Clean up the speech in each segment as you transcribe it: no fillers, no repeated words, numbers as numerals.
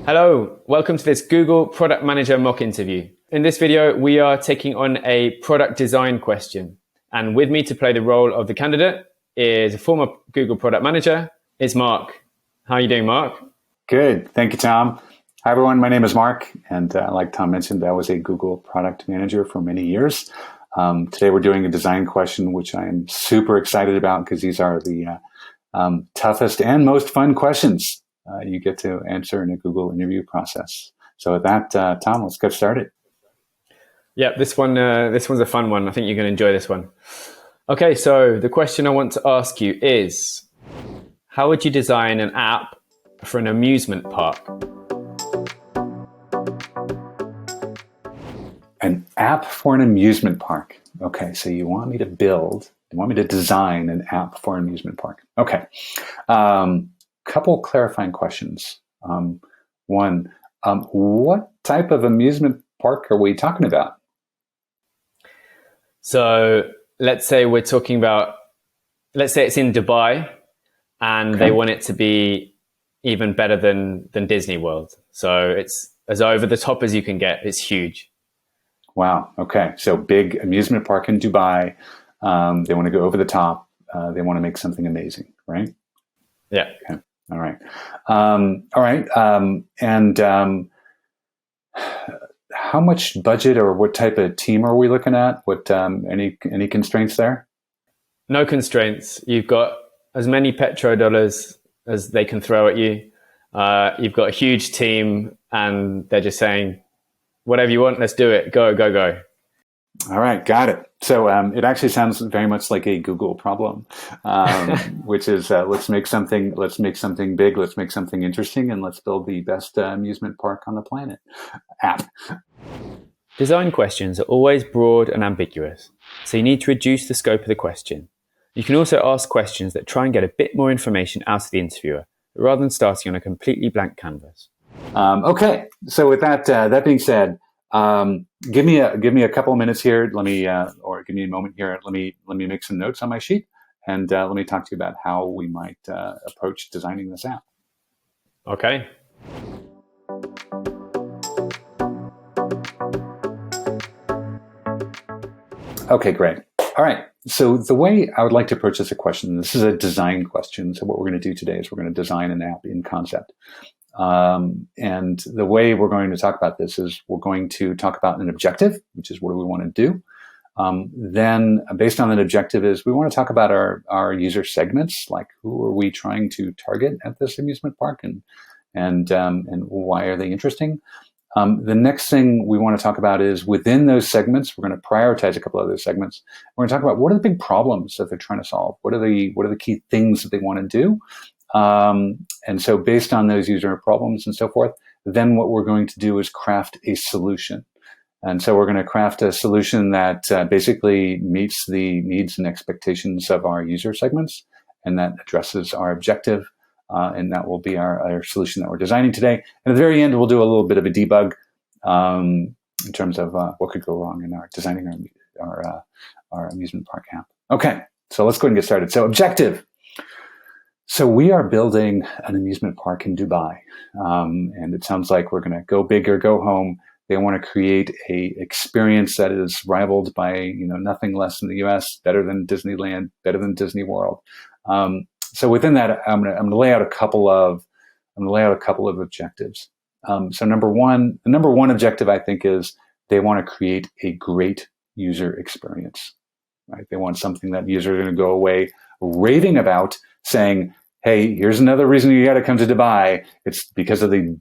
Hello, welcome to this Google Product Manager mock interview. In this video, we are taking on a product design question. And with me to play the role of the candidate is a former Google Product Manager, it's Mark. How are you doing, Mark? Good, thank you, Tom. Hi, everyone, my name is Mark. And like Tom mentioned, I was a Google Product Manager for many years. Today, we're doing a design question, which I am super excited about because these are the toughest and most fun questions you get to answer in a Google interview process. So with that, Tom, let's get started. Yeah, this one's a fun one. I think you're going to enjoy this one. Okay, so the question I want to ask you is, how would you design an app for an amusement park? An app for an amusement park. Okay, so you want me to design an app for an amusement park. Okay. Couple clarifying questions. One, what type of amusement park are we talking about? So let's say it's in Dubai and they want it to be even better than Disney World. So it's as over the top as you can get. It's huge. Wow. Okay. So big amusement park in Dubai. They want to go over the top. They want to make something amazing, right? Yeah. Okay. All right. And how much budget or what type of team are we looking at? What any constraints there? No constraints. You've got as many petrodollars as they can throw at you. You've got a huge team, and they're just saying, whatever you want, let's do it. Go, go, go. All right, got it. So it actually sounds very much like a Google problem, which is let's make something big, let's make something interesting, and let's build the best amusement park on the planet app. Design questions are always broad and ambiguous, so you need to reduce the scope of the question. You can also ask questions that try and get a bit more information out of the interviewer, rather than starting on a completely blank canvas. Okay, so with that being said, give me a couple of minutes here. Let me or give me a moment here. Let me make some notes on my sheet, and let me talk to you about how we might approach designing this app. Okay. Okay, great. All right. So the way I would like to approach this question, this is a design question. So what we're going to do today is we're going to design an app in concept. And the way we're going to talk about this is we're going to talk about an objective, which is what do we want to do. Then based on that objective is we want to talk about our user segments, like who are we trying to target at this amusement park and why are they interesting. The next thing we want to talk about is within those segments, we're going to prioritize a couple of those segments. We're going to talk about what are the big problems that they're trying to solve? What are the key things that they want to do? And so based on those user problems and so forth, then what we're going to do is craft a solution. And so we're going to craft a solution that basically meets the needs and expectations of our user segments, and that addresses our objective. And that will be our solution that we're designing today. And at the very end, we'll do a little bit of a debug in terms of what could go wrong in our designing our amusement park app. Okay, so let's go ahead and get started. So objective. So we are building an amusement park in Dubai, and it sounds like we're going to go big or go home. They want to create a experience that is rivaled by nothing less than the U.S., better than Disneyland, better than Disney World. So within that, I'm going to lay out a couple of objectives. So the number one objective I think is they want to create a great user experience. Right? They want something that users are going to go away raving about, saying, hey, here's another reason you got to come to Dubai. It's because of the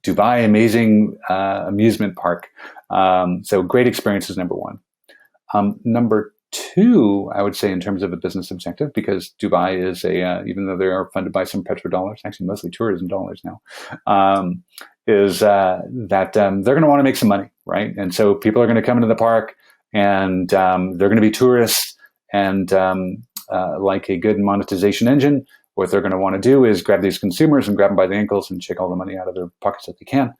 Dubai amazing amusement park. So great experience is number one. Number two, I would say in terms of a business objective, because Dubai is even though they are funded by some petrodollars, actually mostly tourism dollars now, is that they're going to want to make some money, right? And so people are going to come into the park and they're going to be tourists and like a good monetization engine, what they're going to want to do is grab these consumers and grab them by the ankles and shake all the money out of their pockets that they can.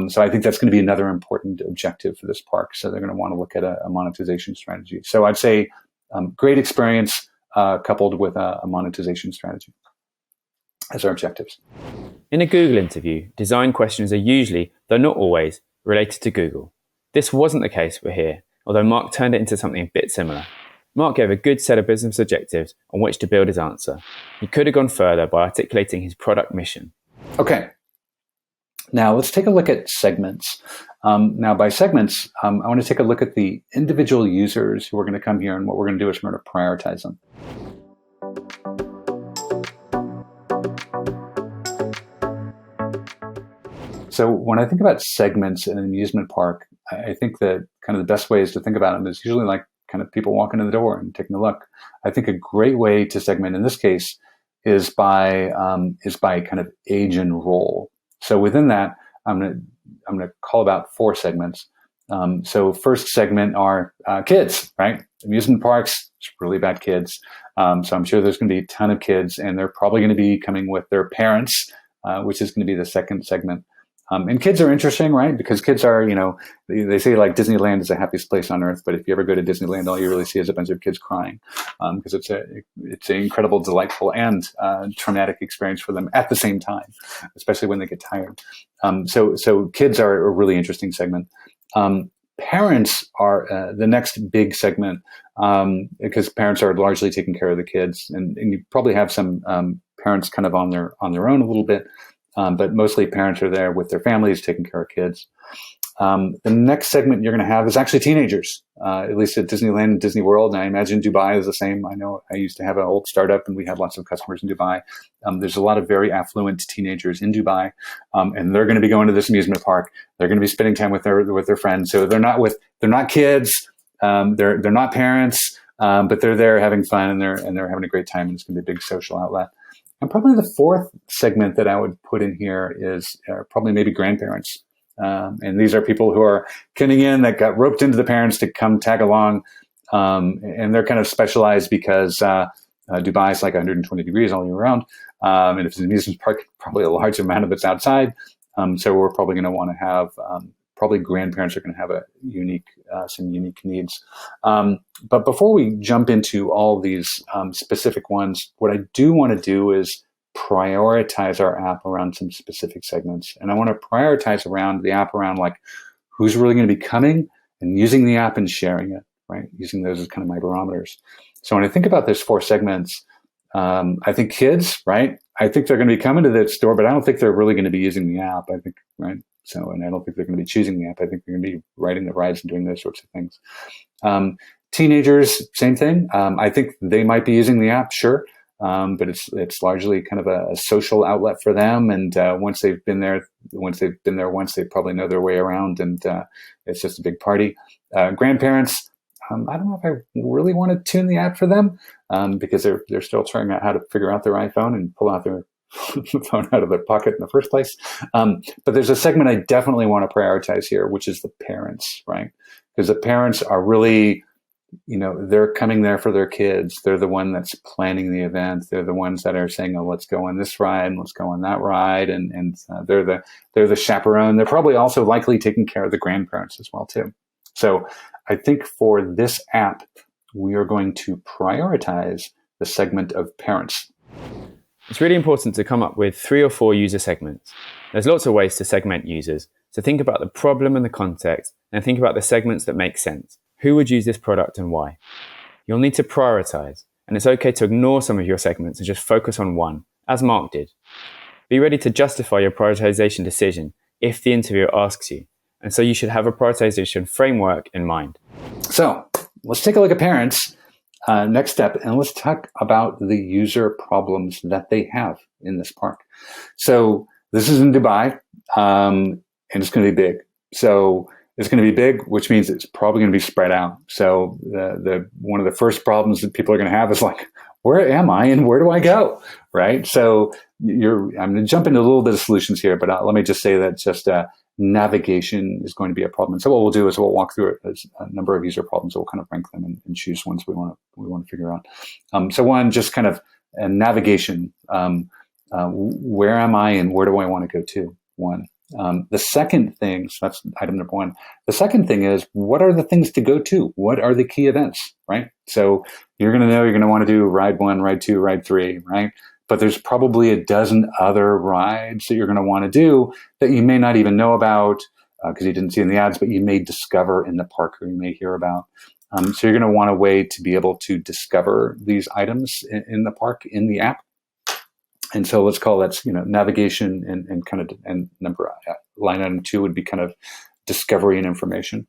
So I think that's going to be another important objective for this park. So they're going to want to look at a monetization strategy. So I'd say great experience coupled with a monetization strategy as our objectives. In a Google interview, design questions are usually, though not always, related to Google. This wasn't the case for here, although Mark turned it into something a bit similar. Mark gave a good set of business objectives on which to build his answer. He could have gone further by articulating his product mission. Okay. Now let's take a look at segments. Now by segments, I want to take a look at the individual users who are going to come here, and what we're going to do is we're going to prioritize them. So when I think about segments in an amusement park, I think that kind of the best ways to think about them is usually like kind of people walking in the door and taking a look. I think a great way to segment in this case is by kind of age and role. So within that, I'm gonna call about 4 segments. So first segment are kids, right? Amusement parks, it's really about kids. So I'm sure there's going to be a ton of kids, and they're probably going to be coming with their parents, which is going to be the second segment. And kids are interesting, right? Because kids are, they say like Disneyland is the happiest place on earth, but if you ever go to Disneyland, all you really see is a bunch of kids crying, because it's an incredible, delightful, and traumatic experience for them at the same time, especially when they get tired. So kids are a really interesting segment. Parents are the next big segment, because parents are largely taking care of the kids, and you probably have some parents kind of on their own a little bit. But mostly parents are there with their families taking care of kids. The next segment you're going to have is actually teenagers, at least at Disneyland and Disney World. And I imagine Dubai is the same. I know I used to have an old startup, and we had lots of customers in Dubai. There's a lot of very affluent teenagers in Dubai, and they're going to be going to this amusement park. They're going to be spending time with their friends. So they're not kids. They're not parents, but they're there having fun, and they're having a great time. And it's going to be a big social outlet. And probably the fourth segment that I would put in here is probably maybe grandparents. And these are people who are coming in that got roped into the parents to come tag along. And they're kind of specialized because Dubai is like 120 degrees all year round. And if it's an amusement park, probably a large amount of it's outside. So we're probably going to want to have probably grandparents are going to have some unique needs. But before we jump into all these specific ones, what I do want to do is prioritize our app around some specific segments. And I want to prioritize the app around like who's really going to be coming and using the app and sharing it, right? Using those as kind of my barometers. So when I think about those 4 segments, I think kids, right? I think they're going to be coming to the store, but I don't think they're really going to be using the app. I think, right? So, and I don't think they're going to be choosing the app. I think they're going to be riding the rides and doing those sorts of things. Teenagers, same thing. I think they might be using the app, sure. But it's largely kind of a social outlet for them. And once they've been there once, they probably know their way around, and it's just a big party. Grandparents, I don't know if I really want to tune the app for them, because they're still trying out how to figure out their iPhone and pull out their phone out of their pocket in the first place. But there's a segment I definitely want to prioritize here, which is the parents, right? Because the parents are really, they're coming there for their kids. They're the one that's planning the event. They're the ones that are saying, "Oh, let's go on this ride and let's go on that ride," and they're the chaperone. They're probably also likely taking care of the grandparents as well too. So I think for this app, we are going to prioritize the segment of parents. It's really important to come up with 3 or 4 user segments. There's lots of ways to segment users. So think about the problem and the context, and think about the segments that make sense. Who would use this product and why? You'll need to prioritize, and it's okay to ignore some of your segments and just focus on one, as Mark did. Be ready to justify your prioritization decision if the interviewer asks you, and so you should have a prioritization framework in mind. So let's take a look at parents. Next step, and let's talk about the user problems that they have in this park. So this is in Dubai, and it's going to be big. So it's going to be big, which means it's probably going to be spread out. So the one of the first problems that people are going to have is like, where am I and where do I go, right? So I'm going to jump into a little bit of solutions here, but let me just say that just navigation is going to be a problem. And so what we'll do is we'll walk through it as a number of user problems. We'll kind of rank them and choose ones we want to figure out. So one, just kind of navigation. Where am I and where do I want to go to? One. The second thing, so that's item number 1. The second thing is, what are the things to go to? What are the key events, right? So you're going to know you're going to want to do ride 1, ride 2, ride 3, right? but there's probably a dozen other rides that you're going to want to do that you may not even know about because you didn't see in the ads, but you may discover in the park or you may hear about. So you're going to want a way to be able to discover these items in the park in the app. And so let's call that, navigation and number line item 2 would be kind of discovery and information.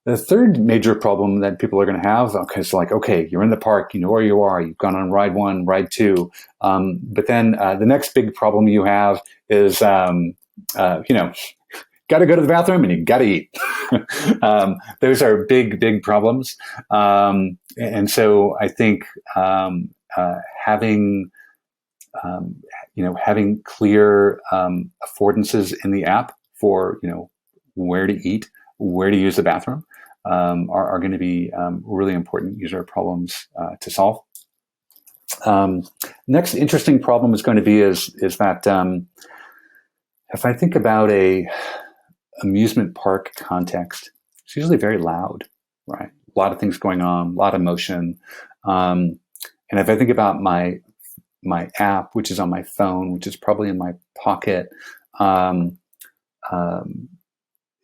The third major problem that people are going to have, okay, you're in the park, you know where you are, you've gone on ride 1, ride 2, but then the next big problem you have is, got to go to the bathroom and you got to eat. Those are big problems, and so I think having clear affordances in the app for where to eat, where to use the bathroom, are going to be really important user problems to solve. Next interesting problem is going to be is that if I think about a amusement park context, it's usually very loud, right? A lot of things going on, a lot of motion. And if I think about my app, which is on my phone, which is probably in my pocket,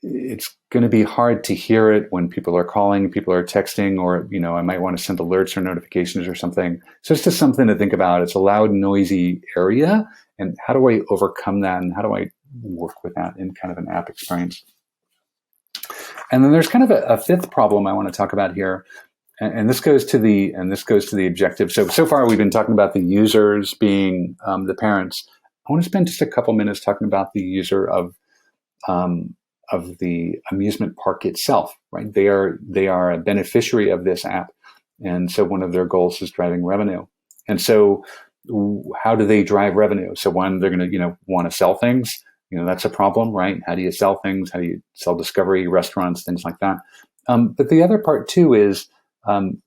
it's going to be hard to hear it when people are calling, people are texting, or, I might want to send alerts or notifications or something. So it's just something to think about. It's a loud, noisy area. And how do I overcome that? And how do I work with that in kind of an app experience? And then there's kind of a fifth problem I want to talk about here. And this goes to the objective. So far we've been talking about the users being the parents. I want to spend just a couple minutes talking about the user of the amusement park itself, right? They are a beneficiary of this app, and so one of their goals is driving revenue. And so, how do they drive revenue? So one, they're going to want to sell things. That's a problem, right? How do you sell things? How do you sell discovery, restaurants, things like that? But the other part too is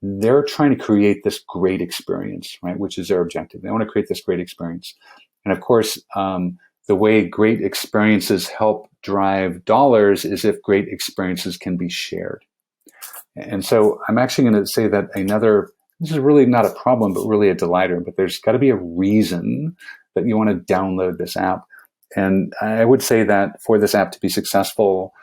they're trying to create this great experience, right? Which is their objective. They want to create this great experience, and of course, the way great experiences help drive dollars is if great experiences can be shared. And so I'm actually going to say that this is really not a problem, but really a delighter, but there's got to be a reason that you want to download this app. And I would say that for this app to be successful,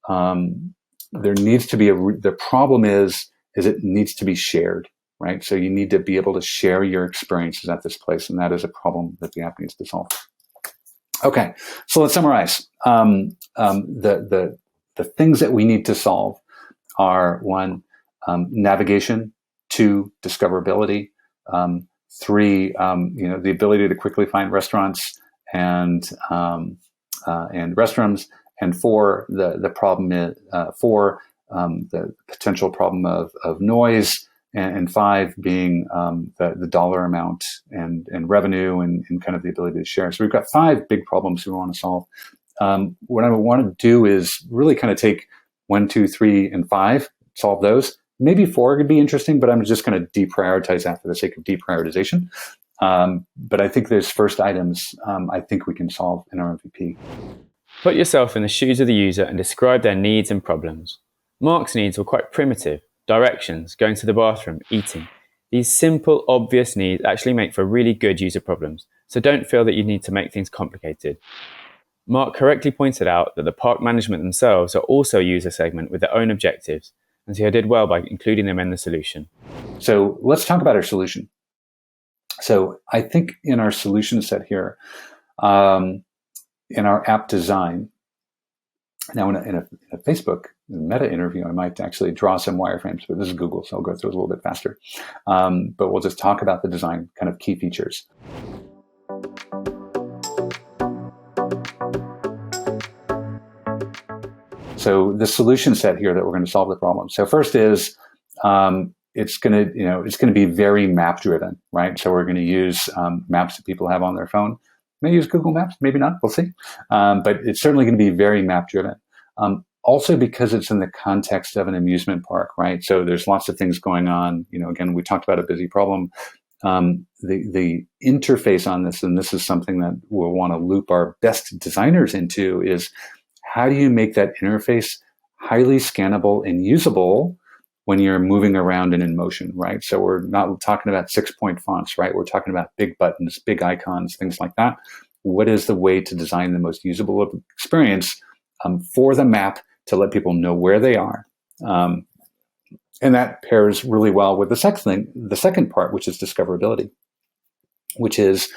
there needs to be the problem is it needs to be shared, right? So you need to be able to share your experiences at this place. And that is a problem that the app needs to solve. Okay, so let's summarize. The things that we need to solve are 1, navigation; 2, discoverability; 3, the ability to quickly find restaurants and restrooms; and 4, the problem is 4, the potential problem of noise. And 5 being the dollar amount and revenue and kind of the ability to share. So we've got 5 big problems we want to solve. What I want to do is really kind of take 1, 2, 3, and 5, solve those. Maybe 4 could be interesting, but I'm just going to deprioritize that for the sake of deprioritization. But I think those first items, I think we can solve in our MVP. Put yourself in the shoes of the user and describe their needs and problems. Mark's needs were quite primitive. Directions, going to the bathroom, eating. These simple, obvious needs actually make for really good user problems, so don't feel that you need to make things complicated. Mark correctly pointed out that the park management themselves are also a user segment with their own objectives, and so he did well by including them in the solution. So let's talk about our solution. So I think in our solution set here, in our app design, now in a Facebook Meta interview, I might actually draw some wireframes, but this is Google, so I'll go through it a little bit faster. But we'll just talk about the design kind of key features. So the solution set here that we're going to solve the problem. So first is it's going to be very map driven, right? So we're going to use maps that people have on their phone. Maybe use Google Maps, maybe not, we'll see. But it's certainly going to be very map driven. Also because it's in the context of an amusement park, right? So there's lots of things going on. Again, we talked about a busy problem. The interface on this, and this is something that we'll want to loop our best designers into, is how do you make that interface highly scannable and usable when you're moving around and in motion, right? So we're not talking about 6-point fonts, right? We're talking about big buttons, big icons, things like that. What is the way to design the most usable experience for the map to let people know where they are? And that pairs really well with the second part, which is discoverability, which is,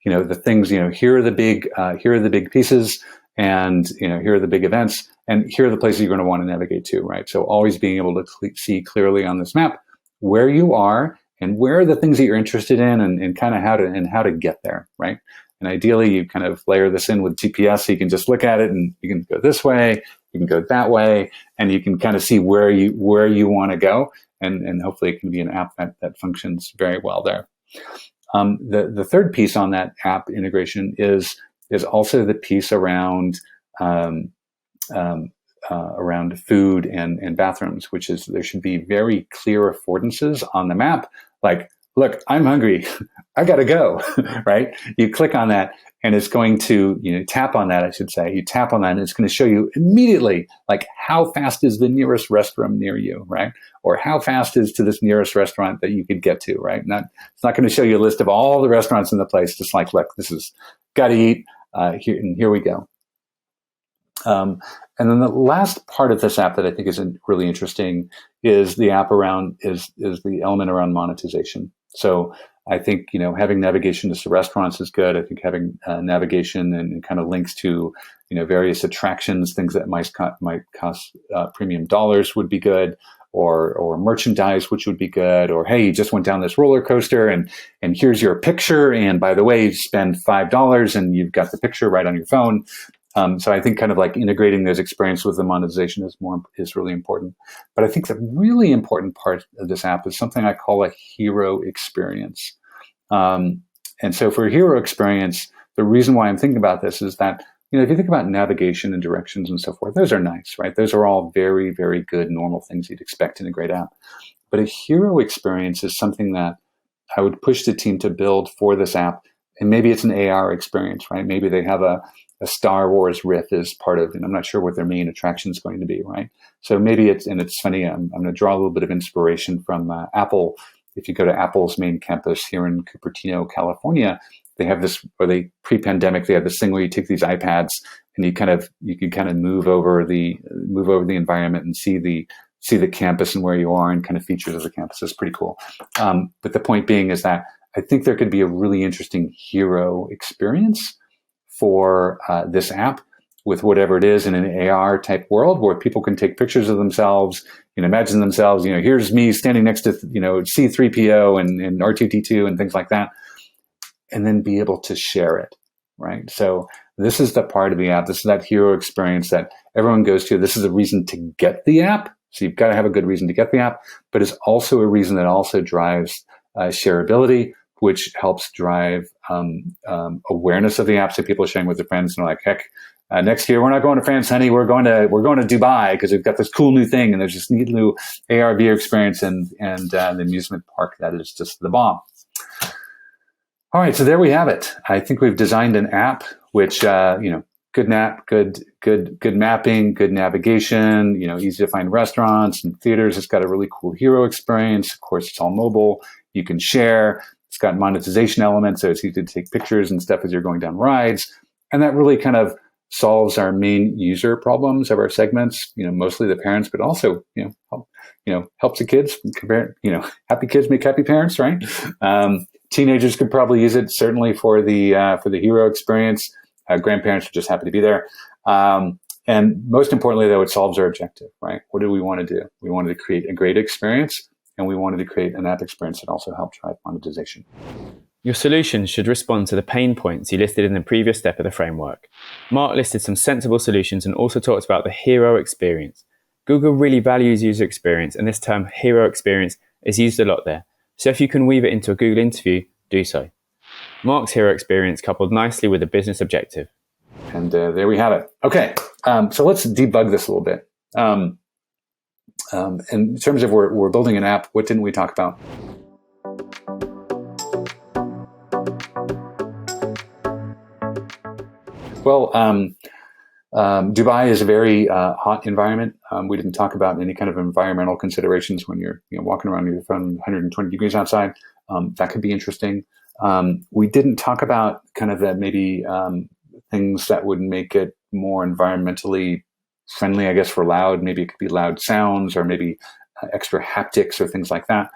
the things, here are the big pieces, and, here are the big events, and here are the places you're going to want to navigate to, right? So always being able to see clearly on this map where you are and where are the things that you're interested in, and kind of how to get there, right? And ideally, you kind of layer this in with GPS, so you can just look at it and you can go this way, you can go that way, and you can kind of see where you want to go, and hopefully it can be an app that functions very well there. The third piece on that app integration is also the piece around food and bathrooms, which is there should be very clear affordances on the map. Like, look, I'm hungry, I gotta go, right? You click on that, and it's going to, tap on that, I should say. You tap on that, and it's going to show you immediately, like, how fast is the nearest restaurant near you, right? Or how fast is to this nearest restaurant that you could get to, right? It's not going to show you a list of all the restaurants in the place. Just like, look, this is gotta eat. Here we go. And then the last part of this app that I think is really interesting is the element around monetization. So I think, having navigation to restaurants is good. I think having navigation and kind of links to, various attractions, things that might cost premium dollars would be good, or merchandise, which would be good, or, hey, you just went down this roller coaster and here's your picture. And by the way, you spend $5 and you've got the picture right on your phone. So I think kind of like integrating those experiences with the monetization is really important. But I think the really important part of this app is something I call a hero experience. And so for a hero experience, the reason why I'm thinking about this is that, if you think about navigation and directions and so forth, those are nice, right? Those are all very, very good, normal things you'd expect in a great app. But a hero experience is something that I would push the team to build for this app. And maybe it's an AR experience, right? Maybe they have a Star Wars riff as part of, and I'm not sure what their main attraction is going to be, right? So maybe it's funny, I'm going to draw a little bit of inspiration from Apple. If you go to Apple's main campus here in Cupertino, California, they have this, pre-pandemic, they have this thing where you take these iPads and you can kind of move over the environment and see the campus and where you are and kind of features of the campus. It's pretty cool. But the point being is that I think there could be a really interesting hero experience for this app with whatever it is in an AR type world where people can take pictures of themselves, imagine themselves, here's me standing next to, C-3PO and R2-D2 and things like that, and then be able to share it, right? So this is the part of the app. This is that hero experience that everyone goes to. This is a reason to get the app. So you've got to have a good reason to get the app, but it's also a reason that also drives shareability, which helps drive awareness of the app. So people are sharing with their friends and like, heck, next year we're not going to France, honey. We're going to Dubai because we've got this cool new thing, and there's this neat new AR VR experience and the amusement park that is just the bomb. All right, so there we have it. I think we've designed an app which good mapping, good navigation, easy to find restaurants and theaters. It's got a really cool hero experience. Of course, it's all mobile. You can share. It's got monetization elements, so it's easy to take pictures and stuff as you're going down rides. And that really kind of solves our main user problems of our segments, mostly the parents, but also, helps the kids. Happy kids make happy parents, right? Teenagers could probably use it, certainly for the hero experience. Grandparents are just happy to be there. And most importantly, though, it solves our objective, right? What do we want to do? We wanted to create a great experience, and we wanted to create an app experience that also helped drive monetization. Your solution should respond to the pain points you listed in the previous step of the framework. Mark listed some sensible solutions and also talked about the hero experience. Google really values user experience, and this term hero experience is used a lot there. So if you can weave it into a Google interview, do so. Mark's hero experience coupled nicely with a business objective. And there we have it. Okay, so let's debug this a little bit. In terms of we're building an app, what didn't we talk about? Well, Dubai is a very hot environment. We didn't talk about any kind of environmental considerations when you're walking around with your phone 120 degrees outside. That could be interesting. We didn't talk about kind of that maybe things that would make it more environmentally friendly, I guess, for loud. Maybe it could be loud sounds or maybe extra haptics or things like that.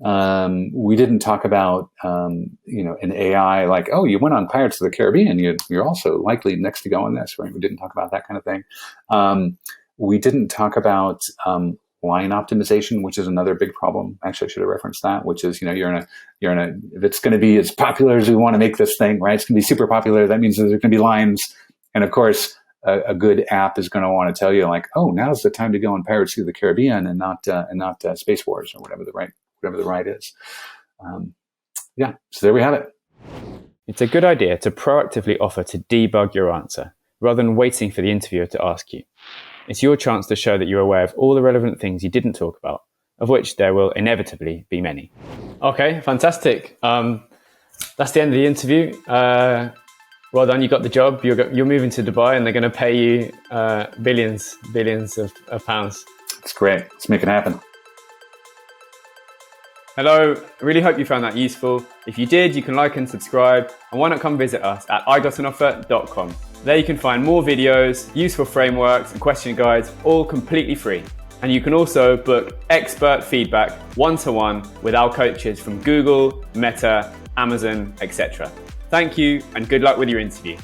We didn't talk about, an AI like, oh, you went on Pirates of the Caribbean. You're also likely next to go on this, right? We didn't talk about that kind of thing. We didn't talk about line optimization, which is another big problem. Actually, I should have referenced that, which is, you're in a, if it's going to be as popular as we want to make this thing, right? It's going to be super popular. That means there's going to be lines. And of course, a good app is going to want to tell you like, oh, now's the time to go on Pirates of the Caribbean and not Space Wars or whatever the ride is. So there we have it. It's a good idea to proactively offer to debug your answer rather than waiting for the interviewer to ask you. It's your chance to show that you're aware of all the relevant things you didn't talk about, of which there will inevitably be many. Okay, fantastic. That's the end of the interview. Well done, you got the job. You're moving to Dubai and they're going to pay you billions of pounds. It's great. Let's make it happen. Hello, I really hope you found that useful. If you did, you can like and subscribe, and why not come visit us at IGotAnOffer.com. There you can find more videos, useful frameworks and question guides, all completely free. And you can also book expert feedback one-to-one with our coaches from Google, Meta, Amazon, etc. Thank you and good luck with your interview.